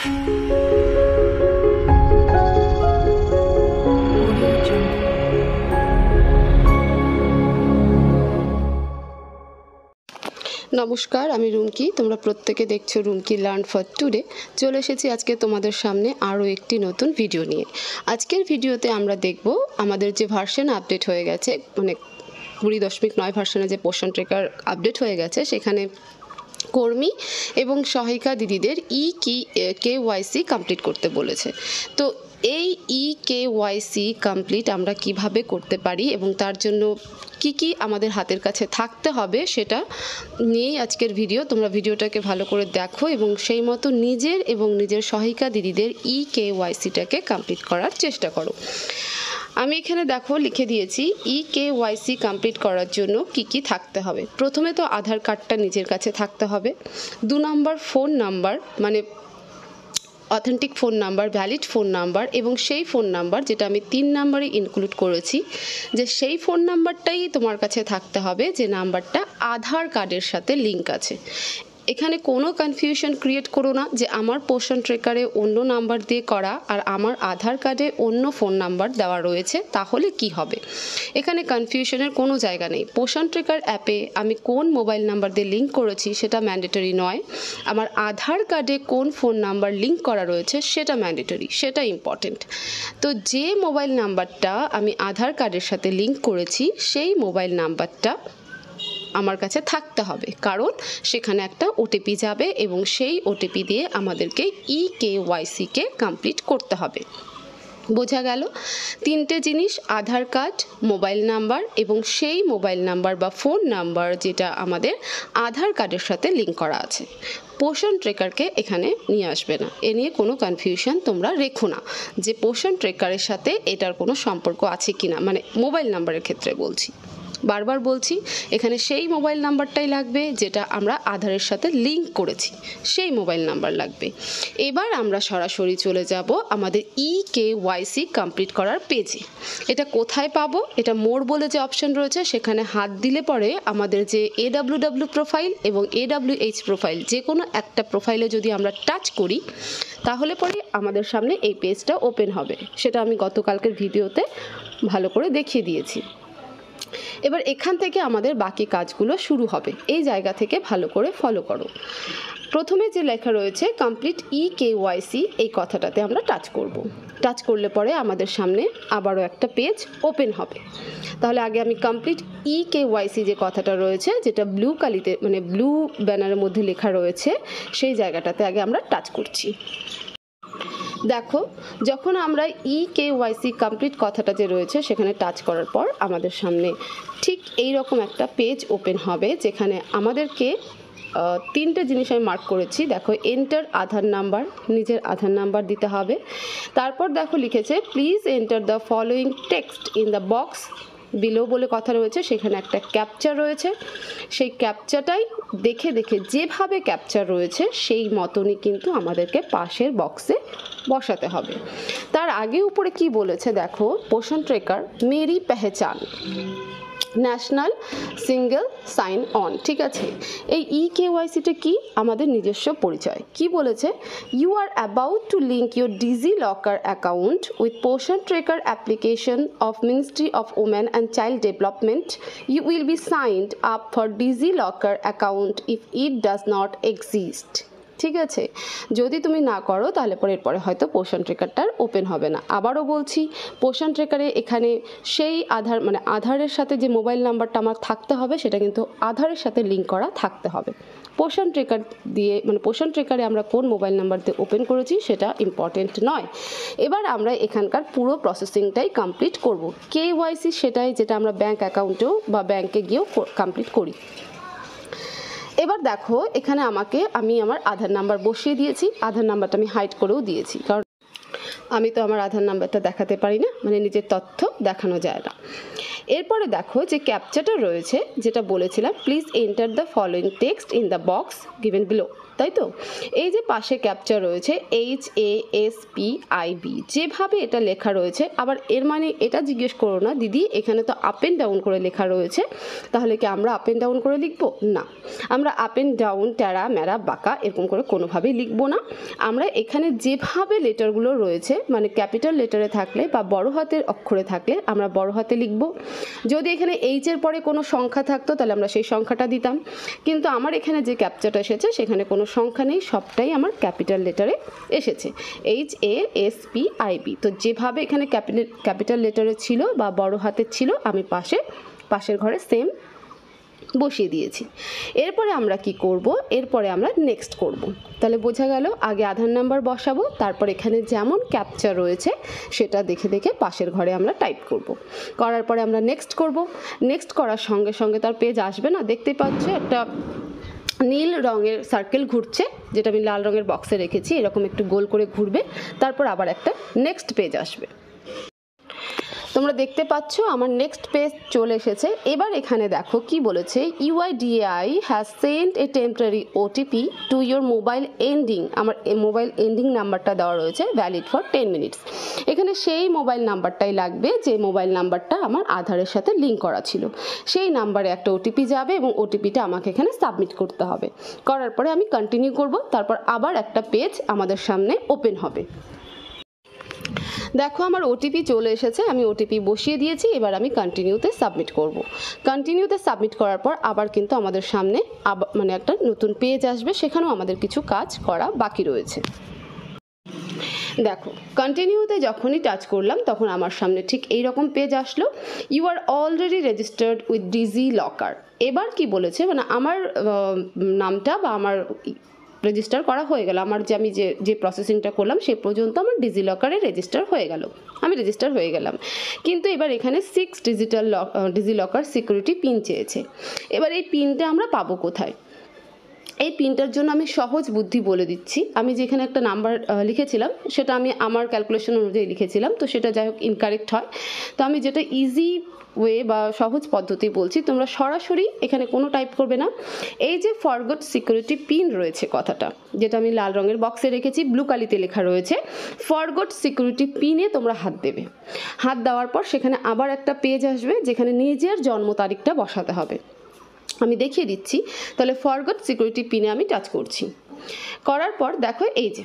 নমস্কার, আমি রুমকি। তোমরা প্রত্যেকে দেখছো রুমকি লার্ন ফর টুডে। চলে এসেছি আজকে তোমাদের সামনে আরও একটি নতুন ভিডিও নিয়ে। আজকের ভিডিওতে আমরা দেখব আমাদের যে ভার্সন আপডেট হয়ে গেছে, মানে 20.9 ভার্সনে যে পোষণ ট্রেকার আপডেট হয়ে গেছে, সেখানে কর্মী এবং সহায়িকা দিদিদের KYC কমপ্লিট করতে বলেছে। তো এই KYC কমপ্লিট আমরা কিভাবে করতে পারি এবং তার জন্য কি আমাদের হাতের কাছে থাকতে হবে সেটা নিয়েই আজকের ভিডিও। তোমরা ভিডিওটাকে ভালো করে দেখো এবং সেই মতো নিজের এবং নিজের সহায়িকা দিদিদের KYCটাকে কমপ্লিট করার চেষ্টা করো। আমি এখানে দেখো লিখে দিয়েছি KYC কমপ্লিট করার জন্য কি থাকতে হবে। প্রথমে তো আধার কার্ডটা নিজের কাছে থাকতে হবে। 2 নম্বর ফোন নাম্বার, মানে authentic phone number, valid phone number, এবং সেই ফোন নাম্বার যেটা আমি 3 নাম্বারে ইনক্লুড করেছি, যে সেই ফোন নাম্বারটাই তোমার কাছে থাকতে হবে যে নাম্বারটা আধার কার্ডের সাথে লিঙ্ক আছে। এখানে কোনো কনফিউশন ক্রিয়েট করো না যে আমার পোষণ ট্রেকারে অন্য নাম্বার দিয়ে করা আর আমার আধার কার্ডে অন্য ফোন নাম্বার দেওয়া রয়েছে, তাহলে কি হবে। এখানে কনফিউশনের কোনো জায়গা নেই। পোষণ ট্রেকার অ্যাপে আমি কোন মোবাইল নাম্বার দিয়ে লিঙ্ক করেছি সেটা ম্যান্ডেটরি নয়, আমার আধার কার্ডে কোন ফোন নাম্বার লিঙ্ক করা রয়েছে সেটা ম্যান্ডেটরি, সেটা ইম্পর্টেন্ট। তো যে মোবাইল নাম্বারটা আমি আধার কার্ডের সাথে লিঙ্ক করেছি সেই মোবাইল নাম্বারটা আমার কাছে থাকতে হবে, কারণ সেখানে একটা OTP যাবে এবং সেই OTP দিয়ে আমাদেরকে KYC-কে কমপ্লিট করতে হবে। বোঝা গেল? 3টে জিনিস: আধার কার্ড, মোবাইল নাম্বার এবং সেই মোবাইল নাম্বার বা ফোন নাম্বার যেটা আমাদের আধার কার্ডের সাথে লিঙ্ক করা আছে। পোষণ ট্রেকারকে এখানে নিয়ে আসবে না। এ নিয়ে কোনো কনফিউশন তোমরা রেখো না যে পোষণ ট্রেকারের সাথে এটার কোনো সম্পর্ক আছে কিনা, মানে মোবাইল নাম্বারের ক্ষেত্রে বলছি। বারবার বলছি, এখানে সেই মোবাইল নাম্বারটাই লাগবে যেটা আমরা আধারের সাথে লিঙ্ক করেছি, সেই মোবাইল নাম্বার লাগবে। এবার আমরা সরাসরি চলে যাব আমাদের KYC কমপ্লিট করার পেজে। এটা কোথায় পাবো? এটা মোর বলে যে অপশন রয়েছে সেখানে হাত দিলে পরে আমাদের যে AWW প্রোফাইল এবং AWH প্রোফাইল, যে কোনো একটা প্রোফাইলে যদি আমরা টাচ করি তাহলে পরে আমাদের সামনে এই পেজটা ওপেন হবে। সেটা আমি গতকালকের ভিডিওতে ভালো করে দেখিয়ে দিয়েছি। এবার এখান থেকে আমাদের বাকি কাজগুলো শুরু হবে। এই জায়গা থেকে ভালো করে ফলো করো। প্রথমে যে লেখা রয়েছে কমপ্লিট KYC, এই কথাটাতে আমরা টাচ করব। টাচ করলে পরে আমাদের সামনে আবারও একটা পেজ ওপেন হবে। তাহলে আগে আমি কমপ্লিট KYC যে কথাটা রয়েছে, যেটা ব্লু কালিতে, মানে ব্লু ব্যানারের মধ্যে লেখা রয়েছে, সেই জায়গাটাতে আগে আমরা টাচ করছি। দেখো, যখন আমরা KYC কমপ্লিট কথাটা যে রয়েছে সেখানে টাচ করার পর আমাদের সামনে ঠিক এই রকম একটা পেজ ওপেন হবে, যেখানে আমাদেরকে 3টে জিনিস আমি মার্ক করেছি। দেখো, এন্টার আধার নাম্বার, নিজের আধার নাম্বার দিতে হবে। তারপর দেখো লিখেছে please enter the following text in the box below বলে কথা রয়েছে, সেখানে একটা ক্যাপচার রয়েছে। সেই ক্যাপচারটাই দেখে যেভাবে ক্যাপচার রয়েছে সেই মতনই কিন্তু আমাদেরকে পাশের বক্সে বসাতে হবে। তার আগে উপরে কি বলেছে দেখো, Poshan tracker Meri Pehchan, national single sign on. ঠিক আছে, এই KYCটা কি? আমাদের নিজস্ব পরিচয়। কি বলেছে? You are about to link your DigiLocker account with Poshan tracker application of ministry of women and child development. You will be signed up for DigiLocker account if it does not exist. ঠিক আছে, যদি তুমি না করো তাহলে পরে এরপরে হয়তো পোষণ ট্রেকারটার ওপেন হবে না। আবারও বলছি, পোষণ ট্রেকারে এখানে সেই আধার, মানে আধারের সাথে যে মোবাইল নাম্বারটা আমার থাকতে হবে সেটা কিন্তু আধারের সাথে লিঙ্ক করা থাকতে হবে। পোষণ ট্রেকার দিয়ে, মানে পোষণ ট্রেকারে আমরা কোন মোবাইল নাম্বার দিয়ে ওপেন করেছি সেটা ইম্পর্টেন্ট নয়। এবার আমরা এখানকার পুরো প্রসেসিংটাই কমপ্লিট করব। KYC সেটাই যেটা আমরা ব্যাঙ্ক অ্যাকাউন্টেও বা ব্যাঙ্কে গিয়েও কমপ্লিট করি। এবার দেখো, এখানে আমি আমার আধার নাম্বার বসিয়ে দিয়েছি। আধার নাম্বারটা আমি হাইড করেও দিয়েছি, কারণ আমি তো আমার আধার নাম্বারটা দেখাতে পারি না, মানে নিজের তথ্য দেখানো যায় না। এরপরে দেখো যে ক্যাপচাটা রয়েছে, যেটা বলেছিলাম please enter the following text in the box given below. তাই তো? এই যে পাশে ক্যাপচা রয়েছে HASPIB, যেভাবে এটা লেখা রয়েছে, আবার এর মানে এটা জিজ্ঞেস করো না দিদি এখানে তো আপ অ্যান্ড ডাউন করে লেখা রয়েছে, তাহলে কি আমরা আপ অ্যান্ড ডাউন করে লিখবো? না, আমরা আপ অ্যান্ড ডাউন, ট্যারা ম্যারা বাঁকা এরকম করে কোনোভাবেই লিখবো না। আমরা এখানে যেভাবে লেটারগুলো রয়েছে, মানে ক্যাপিটাল লেটারে থাকলে বা বড় হাতের অক্ষরে থাকলে আমরা বড় হাতে লিখব। যদি এখানে এইচের পরে কোনো সংখ্যা থাকতো তাহলে আমরা সেই সংখ্যাটা দিতাম, কিন্তু আমার এখানে যে ক্যাপচাটা এসেছে সেখানে কোনো সংখ্যা নেই, সবটাই আমার ক্যাপিটাল লেটারে এসেছে, HASPIB। তো যেভাবে এখানে ক্যাপিটাল লেটারে ছিল বা বড় হাতের ছিল, আমি পাশের ঘরে সেম বসিয়ে দিয়েছি। এরপরে আমরা কি করব? এরপরে আমরা নেক্সট করব। তাহলে বোঝা গেল, আগে আধার নাম্বার বসাবো, তারপর এখানে যেমন ক্যাপচা রয়েছে সেটা দেখে দেখে পাশের ঘরে আমরা টাইপ করব। করার পরে আমরা নেক্সট করব। নেক্সট করার সঙ্গে সঙ্গে তার পেজ আসবে না, দেখতেই পাচ্ছ একটা নীল রঙের সার্কেল ঘুরছে, যেটা আমি লাল রঙের বক্সে রেখেছি, এরকম একটু গোল করে ঘুরবে, তারপর আবার একটা নেক্সট পেজ আসবে। তোমরা দেখতে পাচ্ছ আমার নেক্সট পেজ চলে এসেছে। এবার এখানে দেখো কি বলেছে, UIDAI has sent a temporary OTP to your mobile ending. আমার মোবাইল এন্ডিং নাম্বারটা দেওয়া রয়েছে, ভ্যালিড ফর 10 মিনিটস। এখানে সেই মোবাইল নাম্বারটাই লাগবে যে মোবাইল নাম্বারটা আমার আধারের সাথে লিঙ্ক করা ছিল। সেই নাম্বারে একটা OTP যাবে এবং OTPটা আমাকে এখানে সাবমিট করতে হবে। করার পরে আমি কন্টিনিউ করব, তারপর আবার একটা পেজ আমাদের সামনে ওপেন হবে। দেখো আমার OTP চলে এসেছে, আমি OTP বসিয়ে দিয়েছি। এবার আমি কন্টিনিউতে সাবমিট করব। কন্টিনিউতে সাবমিট করার পর আবার কিন্তু আমাদের সামনে মানে একটা নতুন পেজ আসবে, সেখানেও আমাদের কিছু কাজ করা বাকি রয়েছে। দেখো কন্টিনিউতে যখনই টাচ করলাম তখন আমার সামনে ঠিক এই রকম পেজ আসলো, you are already registered with DigiLocker. এবার কি বলেছে, মানে আমার নামটা বা আমার রেজিস্টার করা হয়ে গেল, আমার আমি যে প্রসেসিংটা করলাম সে পর্যন্ত আমার ডিজিলকারে রেজিস্টার হয়ে গেল, আমি রেজিস্টার হয়ে গেলাম। কিন্তু এবার এখানে 6 ডিজিলকার সিকিউরিটি পিন চেয়েছে। এবার এই পিনটা আমরা পাবো কোথায়? এই পিনটার জন্য আমি সহজ বুদ্ধি বলে দিচ্ছি। আমি যেখানে একটা নাম্বার লিখেছিলাম সেটা আমি আমার ক্যালকুলেশন অনুযায়ী লিখেছিলাম, তো সেটা যাই হোক ইনকারেক্ট হয়। তো আমি যেটা ইজি ওয়ে বা সহজ পদ্ধতি বলছি, তোমরা সরাসরি এখানে কোনো টাইপ করবে না। এই যে ফরগট সিকিউরিটি পিন রয়েছে কথাটা, যেটা আমি লাল রঙের বক্সে রেখেছি, ব্লু কালিতে লেখা রয়েছে ফরগট সিকিউরিটি পিনে তোমরা হাত দেবে। হাত দেওয়ার পর সেখানে আবার একটা পেজ আসবে যেখানে নিজের জন্ম তারিখটা বসাতে হবে। আমি দেখিয়ে দিচ্ছি। তাহলে ফরগট সিকিউরিটি পিনে আমি টাচ করছি। করার পর দেখো এই যে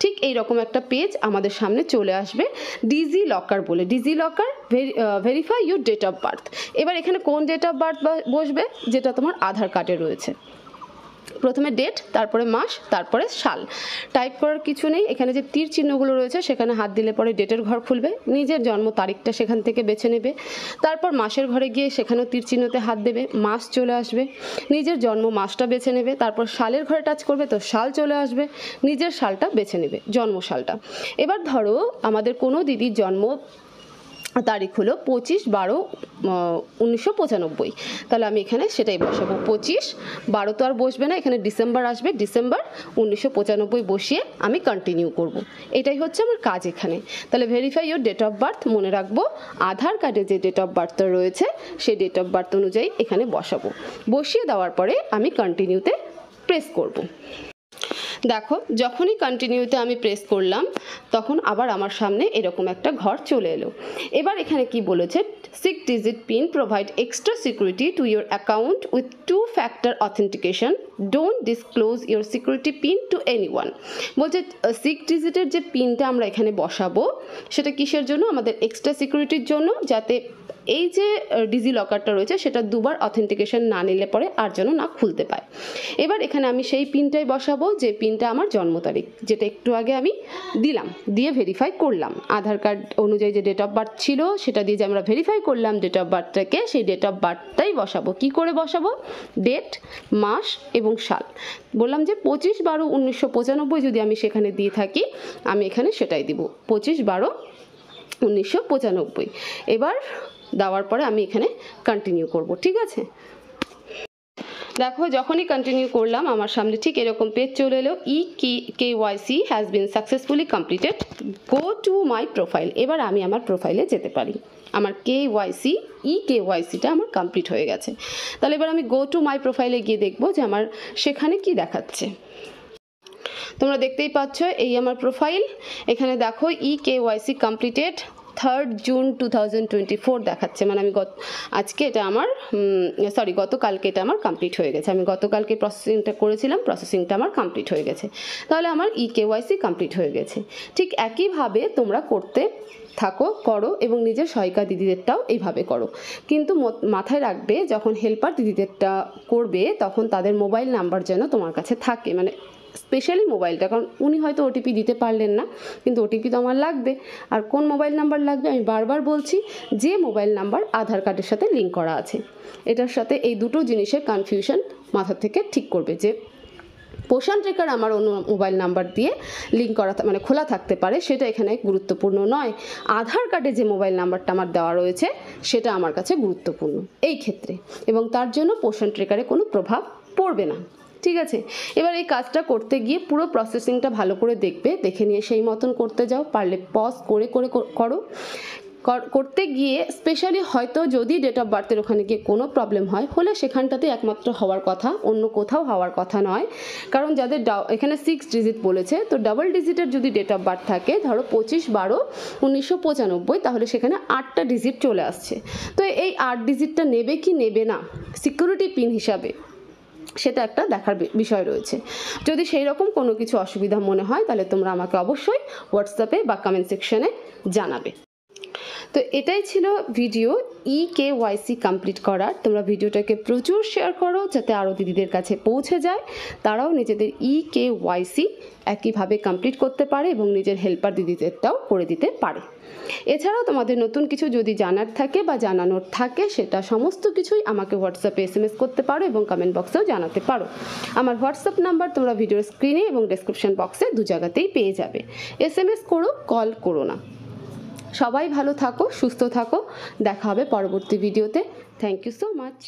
ঠিক এই রকম একটা পেজ আমাদের সামনে চলে আসবে, ডিজিলকার বলে। DigiLocker verify your date of birth. এবার এখানে কোন ডেট অফ বার্থ বসবে? যেটা তোমার আধার কার্ডে রয়েছে। প্রথমে ডেট, তারপরে মাস, তারপরে সাল। টাইপ করার কিছু নেই, এখানে যে তীর চিহ্নগুলো রয়েছে সেখানে হাত দিলে পরে ডেটের ঘর খুলবে, নিজের জন্ম তারিখটা সেখান থেকে বেছে নেবে। তারপর মাসের ঘরে গিয়ে সেখানেও তীর চিহ্নতে হাত দেবে, মাস চলে আসবে, নিজের জন্ম মাসটা বেছে নেবে। তারপর সালের ঘরে টাচ করবে, তো সাল চলে আসবে, নিজের সালটা বেছে নেবে, জন্ম সালটা। এবার ধরো আমাদের কোনো দিদির জন্ম তারিখ হলো 25/12/1995, তাহলে আমি এখানে সেটাই বসাবো। 25/12 তো আর বসবে না, এখানে ডিসেম্বর আসবে, ডিসেম্বর 1995 বসিয়ে আমি কন্টিনিউ করব। এটাই হচ্ছে আমার কাজ এখানে। তাহলে verify your date of birth, মনে রাখবো আধার কার্ডে যে ডেট অফ বার্থটা রয়েছে সেই ডেট অফ বার্থ অনুযায়ী এখানে বসাবো। বসিয়ে দেওয়ার পরে আমি কন্টিনিউতে প্রেস করব। দেখো যখনই কন্টিনিউতে আমি প্রেস করলাম তখন আবার আমার সামনে এরকম একটা ঘর চলে এলো। এবার এখানে কি বলেছে, 6 digit pin provide extra security to your account with 2 factor authentication, don't disclose your security pin two anyone. বলছে 6 ডিজিটের যে পিনটা আমরা এখানে বসাবো সেটা কিসের জন্য? আমাদের এক্সট্রা সিকিউরিটির জন্য, যাতে এই যে ডিজিলকারটা রয়েছে সেটা দুবার অথেন্টিকেশন না নিলে পরে আর যেন না খুলতে পায়। এবার এখানে আমি সেই পিনটাই বসাবো যে পিনটা আমার জন্ম তারিখ, যেটা একটু আগে আমি দিলাম, দিয়ে ভেরিফাই করলাম। আধার কার্ড অনুযায়ী যে ডেট অফ বার্থ ছিল সেটা দিয়ে যে আমরা ভেরিফাই করলাম ডেট অফ বার্থটাকে, সেই ডেট অফ বার্থটাই বসাবো। কি করে বসাবো? ডেট, মাস এবং সাল। বললাম যে 25/12/1995 যদি আমি সেখানে দিয়ে থাকি, আমি এখানে সেটাই দিব, 25/12/1995। এবার দেওয়ার পরে আমি এখানে কন্টিনিউ করব, ঠিক আছে? দেখো যখনই কন্টিনিউ করলাম আমার সামনে ঠিক এরকম পেজ চলে এলো, KYC has been successfully completed, go to my profile. এবার আমি আমার প্রোফাইলে যেতে পারি, আমার KYCটা আমার কমপ্লিট হয়ে গেছে। তাহলে এবার আমি গো টু মাই প্রোফাইলে গিয়ে দেখবো যে আমার সেখানে কি দেখাচ্ছে। তোমরা দেখতেই পাচ্ছ এই আমার প্রোফাইল, এখানে দেখো EKYC কমপ্লিটেড 3rd জুন 2024 দেখাচ্ছে, মানে আমি আজকে এটা আমার গতকালকে এটা আমার কমপ্লিট হয়ে গেছে। আমি গতকালকে প্রসেসিংটা করেছিলাম, প্রসেসিংটা আমার কমপ্লিট হয়ে গেছে, তাহলে আমার EKYC কমপ্লিট হয়ে গেছে। ঠিক একইভাবে তোমরা করতে করো এবং নিজের সহায়িকা দিদিদেরটাও এইভাবে করো। কিন্তু মাথায় রাখবে যখন হেল্পার দিদিদেরটা করবে তখন তাদের মোবাইল নাম্বার যেন তোমার কাছে থাকে, মানে স্পেশালি মোবাইলটা, কারণ উনি হয়তো ওটিপি দিতে পারলেন না, কিন্তু ওটিপি তো আমার লাগবে। আর কোন মোবাইল নাম্বার লাগবে আমি বারবার বলছি, যে মোবাইল নাম্বার আধার কার্ডের সাথে লিঙ্ক করা আছে। এটার সাথে এই দুটো জিনিসের কনফিউশন মাথা থেকে ঠিক করবে, যে পোষণ ট্রেকার আমার অন্য মোবাইল নাম্বার দিয়ে লিঙ্ক করা মানে খোলা থাকতে পারে, সেটা এখানে গুরুত্বপূর্ণ নয়। আধার কার্ডে যে মোবাইল নাম্বারটা আমার দেওয়া রয়েছে সেটা আমার কাছে গুরুত্বপূর্ণ এই ক্ষেত্রে, এবং তার জন্য পোষণ ট্রেকারে কোনো প্রভাব পড়বে না। ঠিক আছে, এবার এই কাজটা করতে গিয়ে পুরো প্রসেসিংটা ভালো করে দেখবে, দেখে নিয়ে সেই মতন করতে যাও। পারলে পজ করে করে করো। করতে গিয়ে স্পেশালি হয়তো যদি ডেট অফ বার্থের ওখানে গিয়ে কোনো প্রবলেম হলে সেখানটাতে একমাত্র হওয়ার কথা, অন্য কোথাও হওয়ার কথা নয়। কারণ যাদের এখানে 6 ডিজিট বলেছে, তো ডাবল ডিজিটের যদি ডেট অফ বার্থ থাকে, ধরো 25/12/1995, তাহলে সেখানে 8টা ডিজিট চলে আসছে। তো এই 8 ডিজিটটা নেবে কি নেবে না সিকিউরিটি পিন হিসাবে, সেটা একটা দেখার বিষয় রয়েছে। যদি সেই রকম কোনো কিছু অসুবিধা মনে হয় তাহলে তোমরা আমাকে অবশ্যই হোয়াটসঅ্যাপে বা কমেন্ট সেকশনে জানাবে। তো এটাই ছিল ভিডিও EKYC কমপ্লিট করার। তোমরা ভিডিওটাকে প্রচুর শেয়ার করো যাতে আরও দিদিদের কাছে পৌঁছে যায়, তারাও নিজেদের EKYC একইভাবে কমপ্লিট করতে পারে এবং নিজের হেল্পার দিদিদেরটাও করে দিতে পারে। এছাড়াও তোমাদের নতুন কিছু যদি জানার থাকে বা জানানোর থাকে, সেটা সমস্ত কিছুই আমাকে হোয়াটসঅ্যাপে SMS করতে পারো এবং কমেন্ট বক্সেও জানাতে পারো। আমার হোয়াটসঅ্যাপ নাম্বার তোমরা ভিডিওর স্ক্রিনে এবং ডেসক্রিপশন বক্সে 2 জায়গাতেই পেয়ে যাবে। SMS করো, কল করো না। সবাই ভালো থাকো, সুস্থ থাকো, দেখা হবে পরবর্তী ভিডিওতে। Thank you so much.